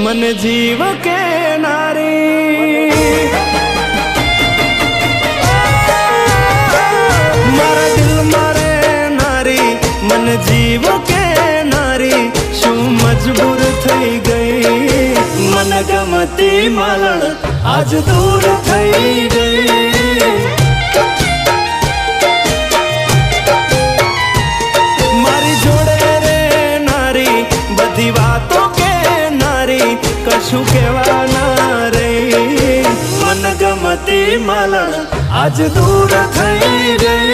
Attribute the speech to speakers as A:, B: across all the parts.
A: मन जीव के नारी। मारा दिल मारे नारी मन जीव के नारी शू मजबूर थई गई। मन गमती मालण आज दूर थई गई। मारी जोड़े रे नारी बधी वातों के नारी कशु केवा ना रही। मन गमती मालण आज दूर थई गई।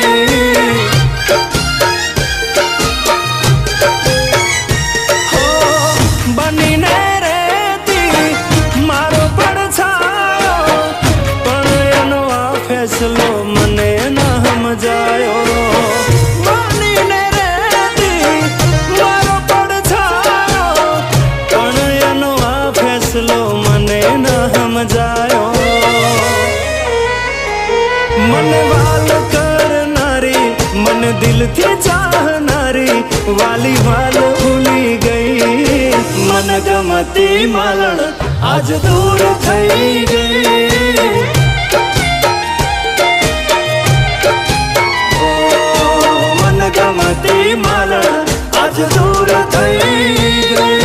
A: फैसलो मने न समझायो मानी ने रेती मारो पड़छायो पण एनो आ फैसलो मने न समझायो। मन वाल करनारी मन दिल थी चाहनारी वाली वाल भूली गई। मन गमती मालण आज दूर थई गई। गमती मालण आज दूर थई गई।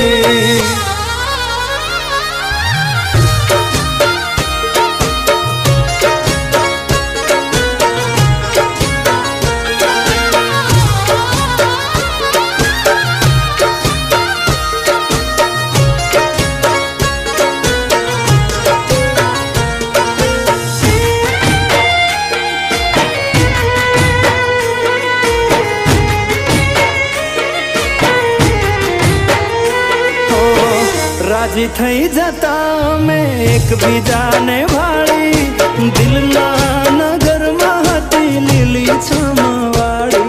A: राजी थई जता में एक बीजा ने भाड़ी दिल ना नगर महती लीली छमवाड़ी।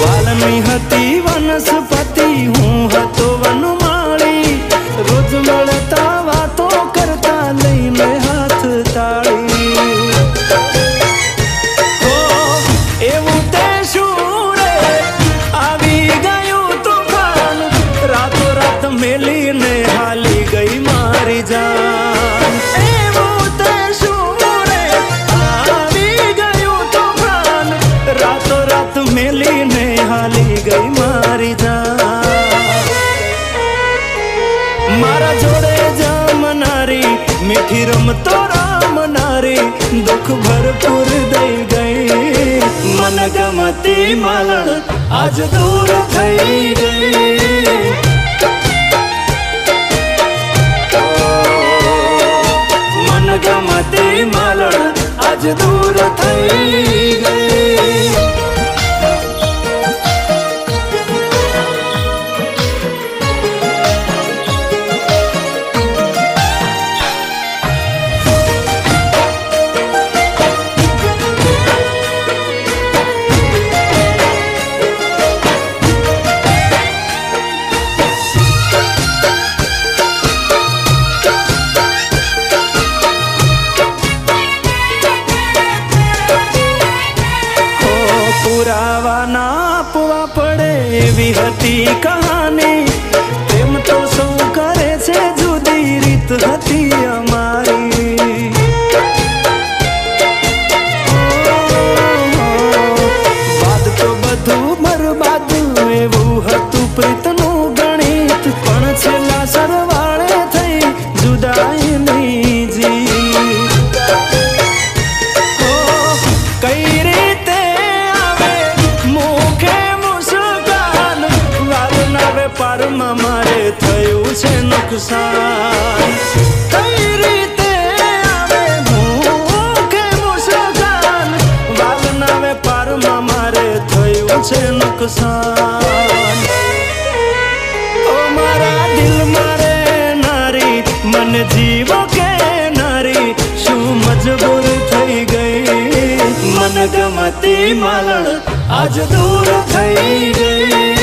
A: वालनी हती वनस्पति हूँ हतो वनमाड़ी रोज મળતા વાતો करता લઈને हाथ ताड़ी। मेली ने हाली गई मारी जान एवं ते शूरे आवी गयो तूफान रातों रात मेली ने हाली गई मारी जान। मारा जोड़े जाम नारी मीठी रमतो राम नारी दुख भरपूर दई गई। मन गमती मालण आज दूर थई गई। गमती मालण आज दूर थई गई। पुरावा नापवा पड़े एवी हती कहानी प्रेम तो सौ करे छे जुदी रीत हती अमारी। बाद तो बधु बरबाद एवं हतु प्रीतनु गणित पण छेला सरवाळे थई जुदाई नहीं जी। कई रीते पर मारे थयु छे नुकसान। कई रीते आवे भूखे मुस्कान वालना वे पर मारे थयु छे नुकसान। ओ मारा दिल मारे नारी मन जीव के नारी शू मजबूर थई गई। मन गमती मालण आज दूर थई गई।